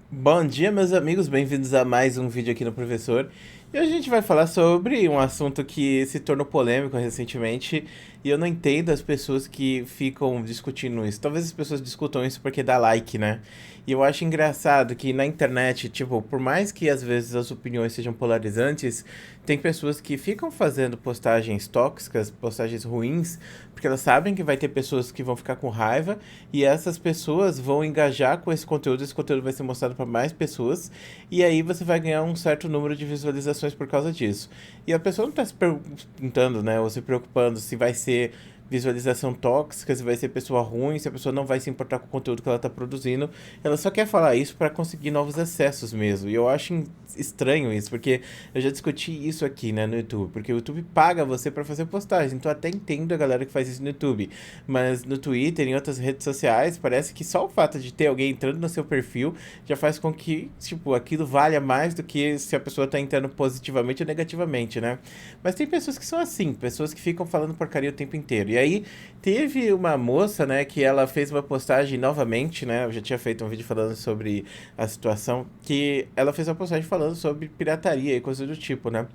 Bom dia, meus amigos, bem-vindos a mais um vídeo aqui no Professor. E hoje a gente vai falar sobre um assunto que se tornou polêmico recentemente e eu não entendo as pessoas que ficam discutindo isso. Talvez as pessoas discutam isso porque dá like, né? E eu acho engraçado que na internet, tipo, por mais que às vezes as opiniões sejam polarizantes, tem pessoas que ficam fazendo postagens tóxicas, postagens ruins, porque elas sabem que vai ter pessoas que vão ficar com raiva e essas pessoas vão engajar com esse conteúdo vai ser mostrado para mais pessoas, e aí você vai ganhar um certo número de visualizações por causa disso. E a pessoa não está se perguntando, né, ou se preocupando se vai ser visualização tóxica, se vai ser pessoa ruim, se a pessoa não vai se importar com o conteúdo que ela está produzindo. Ela só quer falar isso para conseguir novos acessos mesmo. E eu acho estranho isso, porque eu já discuti isso aqui, né, no YouTube, porque o YouTube paga você para fazer postagens. Então eu até entendo a galera que faz isso no YouTube, mas no Twitter, em outras redes sociais, parece que só o fato de ter alguém entrando no seu perfil já faz com que, tipo, aquilo valha mais do que se a pessoa tá entrando positivamente ou negativamente, né? Mas tem pessoas que são assim, pessoas que ficam falando porcaria o tempo inteiro. E aí, teve uma moça, né, que ela fez uma postagem novamente, né? Eu já tinha feito um vídeo falando sobre a situação, que ela fez uma postagem falando sobre pirataria e coisas do tipo, né?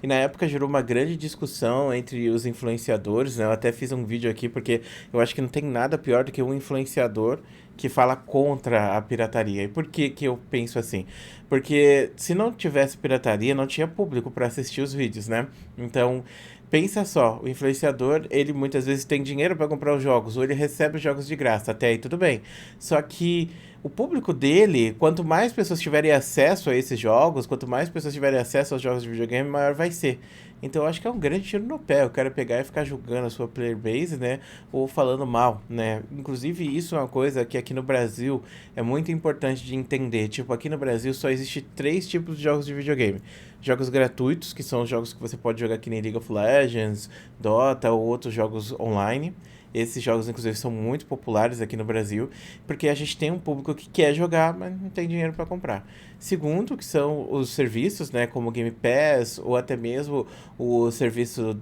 E na época gerou uma grande discussão entre os influenciadores, né? Eu até fiz um vídeo aqui porque eu acho que não tem nada pior do que um influenciador que fala contra a pirataria. E por que que eu penso assim? Porque se não tivesse pirataria, não tinha público para assistir os vídeos, né? Então, pensa só, o influenciador, ele muitas vezes tem dinheiro para comprar os jogos, ou ele recebe os jogos de graça, até aí tudo bem. Só que o público dele, quanto mais pessoas tiverem acesso a esses jogos, quanto mais pessoas tiverem acesso aos jogos de videogame, maior vai ser. Então eu acho que é um grande tiro no pé. Eu quero pegar e ficar julgando a sua player base, né? Ou falando mal, né? Inclusive, isso é uma coisa que aqui no Brasil é muito importante de entender. Tipo, aqui no Brasil só existe três tipos de jogos de videogame. Jogos gratuitos, que são os jogos que você pode jogar que nem League of Legends, Dota ou outros jogos online. Esses jogos, inclusive, são muito populares aqui no Brasil, porque a gente tem um público que quer jogar, mas não tem dinheiro para comprar. Segundo, que são os serviços, né, como o Game Pass, ou até mesmo o serviço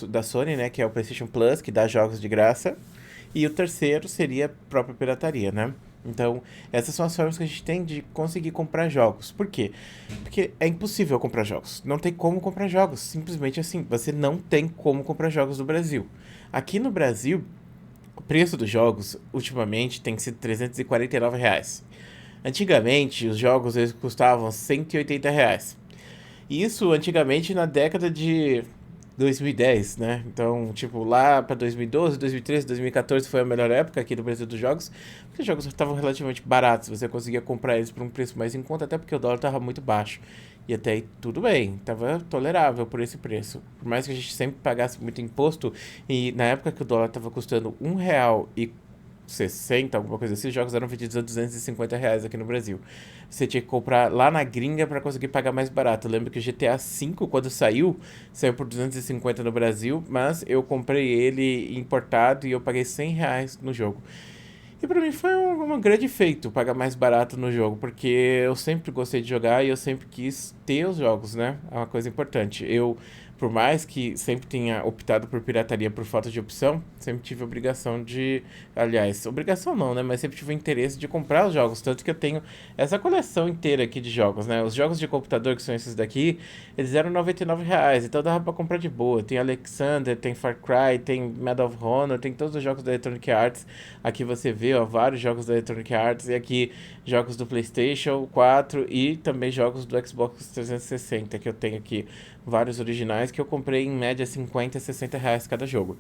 da Sony, né, que é o PlayStation Plus, que dá jogos de graça. E o terceiro seria a própria pirataria, né? Então, essas são as formas que a gente tem de conseguir comprar jogos. Por quê? Porque é impossível comprar jogos. Não tem como comprar jogos. Simplesmente assim, você não tem como comprar jogos no Brasil. Aqui no Brasil, o preço dos jogos, ultimamente, tem sido R$ 349. Antigamente, os jogos eles custavam R$ 180. Isso antigamente na década de 2010, né? Então, tipo, lá pra 2012, 2013, 2014 foi a melhor época aqui do Brasil dos jogos, porque os jogos estavam relativamente baratos, você conseguia comprar eles por um preço mais em conta, até porque o dólar tava muito baixo. E até aí tudo bem, tava tolerável por esse preço. Por mais que a gente sempre pagasse muito imposto, e na época que o dólar tava custando R$ 1,60, alguma coisa assim, os jogos eram vendidos a R$ 250 aqui no Brasil. Você tinha que comprar lá na gringa para conseguir pagar mais barato. Eu lembro que o GTA V, quando saiu, saiu por 250 no Brasil, mas eu comprei ele importado e eu paguei R$ 100 no jogo. E pra mim foi um grande feito pagar mais barato no jogo, porque eu sempre gostei de jogar e eu sempre quis ter os jogos, né? É uma coisa importante. Eu, por mais que sempre tenha optado por pirataria por falta de opção, sempre tive a obrigação de. Aliás, obrigação não, né? Mas sempre tive o interesse de comprar os jogos. Tanto que eu tenho essa coleção inteira aqui de jogos, né? Os jogos de computador, que são esses daqui, eles eram R$ 99, então dava pra comprar de boa. Tem Alexander, tem Far Cry, tem Medal of Honor, tem todos os jogos da Electronic Arts. Aqui você vê ó, vários jogos da Electronic Arts e aqui jogos do PlayStation 4 e também jogos do Xbox 360 que eu tenho aqui vários originais que eu comprei em média R$ 50 a R$ 60 cada jogo.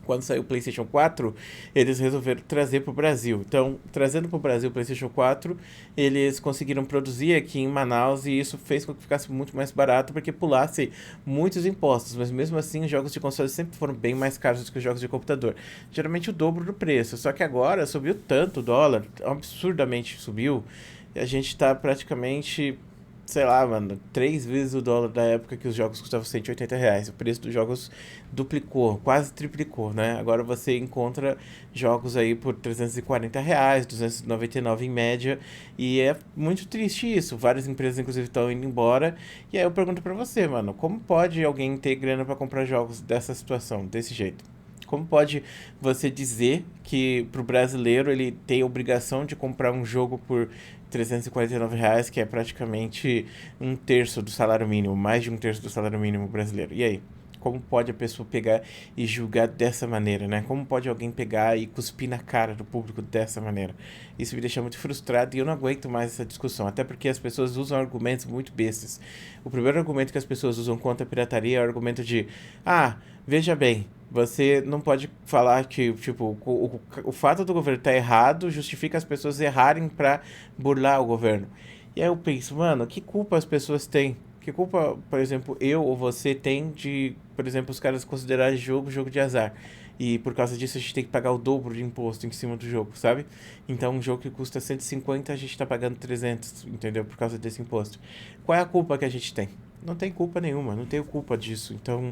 Quando saiu o PlayStation 4, eles resolveram trazer para o Brasil. Então, trazendo para o Brasil o PlayStation 4, eles conseguiram produzir aqui em Manaus e isso fez com que ficasse muito mais barato porque pulasse muitos impostos. Mas mesmo assim, os jogos de console sempre foram bem mais caros do que os jogos de computador. Geralmente o dobro do preço. Só que agora subiu tanto o dólar, absurdamente subiu, e a gente está praticamente sei lá, mano, três vezes o dólar da época que os jogos custavam R$ 180. O preço dos jogos duplicou, quase triplicou, né? Agora você encontra jogos aí por R$ 340, 299 em média, e é muito triste isso. Várias empresas, inclusive, estão indo embora. E aí eu pergunto pra você, mano, como pode alguém ter grana pra comprar jogos dessa situação, desse jeito? Como pode você dizer que pro brasileiro ele tem a obrigação de comprar um jogo por R$ 349, que é praticamente um terço do salário mínimo, mais de um terço do salário mínimo brasileiro? E aí? Como pode a pessoa pegar e julgar dessa maneira, né? Como pode alguém pegar e cuspir na cara do público dessa maneira? Isso me deixa muito frustrado e eu não aguento mais essa discussão, até porque as pessoas usam argumentos muito bestas. O primeiro argumento que as pessoas usam contra a pirataria é o argumento de: ah, veja bem, você não pode falar que, tipo, o fato do governo estar errado justifica as pessoas errarem para burlar o governo. E aí eu penso, mano, que culpa as pessoas têm? Que culpa, por exemplo, eu ou você tem de, por exemplo, os caras considerarem jogo de azar? E por causa disso a gente tem que pagar o dobro de imposto em cima do jogo, sabe? Então um jogo que custa 150 a gente tá pagando 300, entendeu? Por causa desse imposto. Qual é a culpa que a gente tem? Não tem culpa nenhuma, não tenho culpa disso. Então,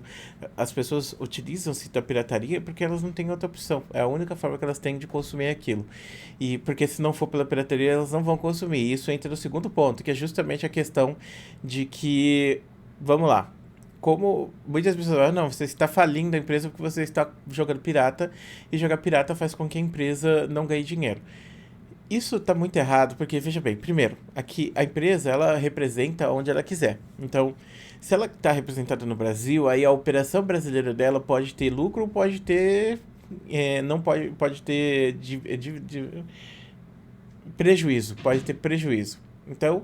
as pessoas utilizam-se da pirataria porque elas não têm outra opção. É a única forma que elas têm de consumir aquilo. E porque se não for pela pirataria, elas não vão consumir. E isso entra no segundo ponto, que é justamente a questão de que, vamos lá, como muitas pessoas falam, não, você está falindo a empresa porque você está jogando pirata, e jogar pirata faz com que a empresa não ganhe dinheiro. Isso tá muito errado, porque veja bem, primeiro, aqui a empresa ela representa onde ela quiser. Então, se ela está representada no Brasil, aí a operação brasileira dela pode ter lucro, pode ter, não pode ter prejuízo, pode ter prejuízo. Então,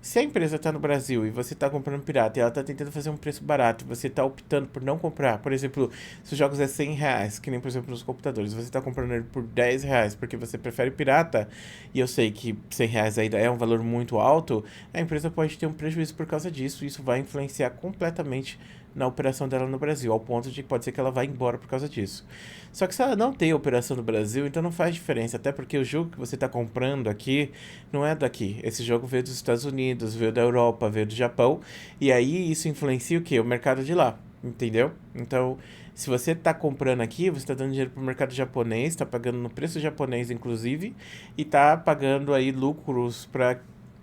se a empresa está no Brasil e você está comprando pirata e ela está tentando fazer um preço barato, você está optando por não comprar, por exemplo, se os jogos é R$ 100, que nem por exemplo nos computadores, você está comprando ele por R$ 10 porque você prefere pirata, e eu sei que R$ 100 ainda é um valor muito alto, a empresa pode ter um prejuízo por causa disso, e isso vai influenciar completamente na operação dela no Brasil, ao ponto de que pode ser que ela vá embora por causa disso. Só que se ela não tem operação no Brasil, então não faz diferença, até porque o jogo que você está comprando aqui não é daqui. Esse jogo veio dos Estados Unidos, veio da Europa, veio do Japão, e aí isso influencia o quê? O mercado de lá, entendeu? Então, se você está comprando aqui, você está dando dinheiro para o mercado japonês, está pagando no preço japonês, inclusive, e está pagando aí lucros para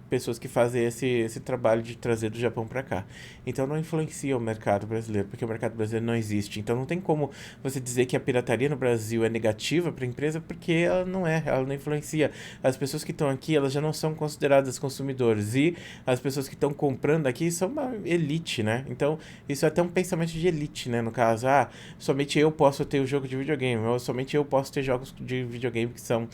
pessoas que fazem esse trabalho de trazer do Japão para cá. Então não influencia o mercado brasileiro, porque o mercado brasileiro não existe. Então não tem como você dizer que a pirataria no Brasil é negativa para a empresa, porque ela não é, ela não influencia. As pessoas que estão aqui, elas já não são consideradas consumidores, e as pessoas que estão comprando aqui são uma elite, né? Então isso é até um pensamento de elite, né? No caso, somente eu posso ter o jogo de videogame, ou somente eu posso ter jogos de videogame que são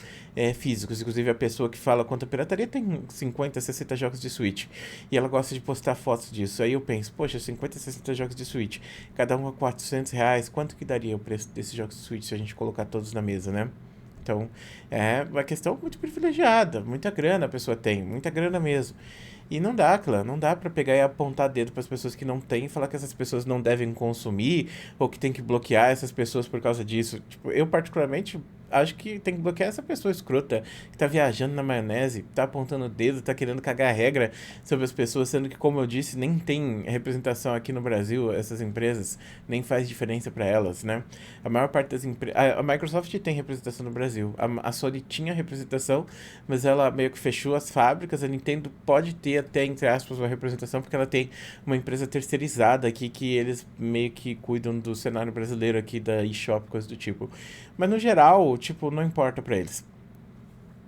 físicos. Inclusive a pessoa que fala contra a pirataria tem 50, 60 jogos de Switch. E ela gosta de postar fotos disso. Aí eu penso, poxa, 50, 60 jogos de Switch, cada um a R$ 400, quanto que daria o preço desses jogos de Switch se a gente colocar todos na mesa, né? Então, é uma questão muito privilegiada, muita grana a pessoa tem, muita grana mesmo. E não dá, clã, não dá pra pegar e apontar dedo pras pessoas que não têm e falar que essas pessoas não devem consumir ou que tem que bloquear essas pessoas por causa disso. Tipo, eu particularmente acho que tem que bloquear essa pessoa escrota que tá viajando na maionese, tá apontando o dedo, tá querendo cagar a regra sobre as pessoas, sendo que, como eu disse, nem tem representação aqui no Brasil, essas empresas, nem faz diferença pra elas, né? A maior parte das empresas. A Microsoft tem representação no Brasil, a Sony tinha representação, mas ela meio que fechou as fábricas. A Nintendo pode ter até, entre aspas, uma representação, porque ela tem uma empresa terceirizada aqui que eles meio que cuidam do cenário brasileiro aqui, da eShop, coisa do tipo. Mas no geral, tipo, não importa pra eles.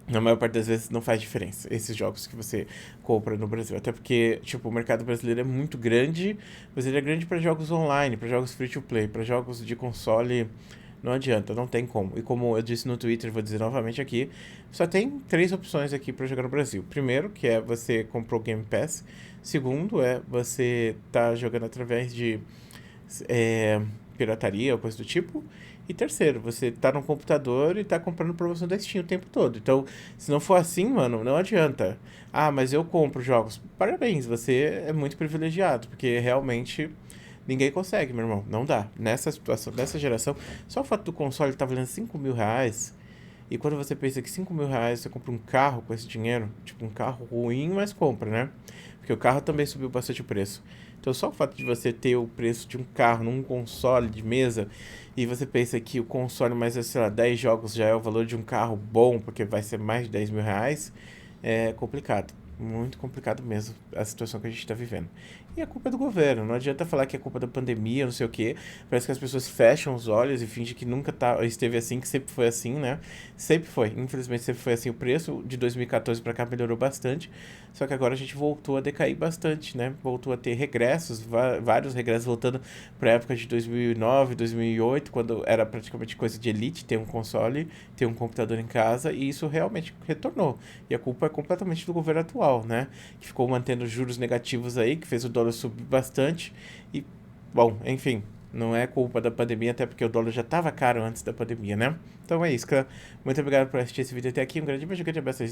Na maior parte das vezes não faz diferença esses jogos que você compra no Brasil. Até porque, tipo, o mercado brasileiro é muito grande, mas ele é grande para jogos online, para jogos free to play, para jogos de console. Não adianta, não tem como. E como eu disse no Twitter, vou dizer novamente aqui, só tem três opções aqui para jogar no Brasil. Primeiro, que é você comprou o Game Pass. Segundo, é você tá jogando através de pirataria ou coisa do tipo. E terceiro, você tá no computador e tá comprando promoção da Steam o tempo todo. Então, se não for assim, mano, não adianta. Ah, mas eu compro jogos. Parabéns, você é muito privilegiado, porque realmente ninguém consegue, meu irmão. Não dá. Nessa situação, nessa geração, só o fato do console tá valendo R$ 5.000. E quando você pensa que R$ 5.000 você compra um carro com esse dinheiro, tipo um carro ruim, mas compra, né? Porque o carro também subiu bastante o preço. Então só o fato de você ter o preço de um carro num console de mesa, e você pensa que o console mais, sei lá, 10 jogos já é o valor de um carro bom, porque vai ser mais de R$ 10.000, é complicado. Muito complicado mesmo a situação que a gente está vivendo. E a culpa é do governo. Não adianta falar que é culpa da pandemia, não sei o quê. Parece que as pessoas fecham os olhos e fingem que nunca esteve assim, que sempre foi assim, né? Sempre foi. Infelizmente, sempre foi assim. O preço de 2014 para cá melhorou bastante. Só que agora a gente voltou a decair bastante, né? Voltou a ter regressos, vários regressos, voltando para a época de 2009, 2008, quando era praticamente coisa de elite ter um console, ter um computador em casa. E isso realmente retornou. E a culpa é completamente do governo atual, né? Que ficou mantendo juros negativos aí, que fez o dólar subir bastante. E, bom, enfim, não é culpa da pandemia, até porque o dólar já estava caro antes da pandemia, né? Então é isso, cara. Muito obrigado por assistir esse vídeo até aqui. Um grande beijo, um grande abraço.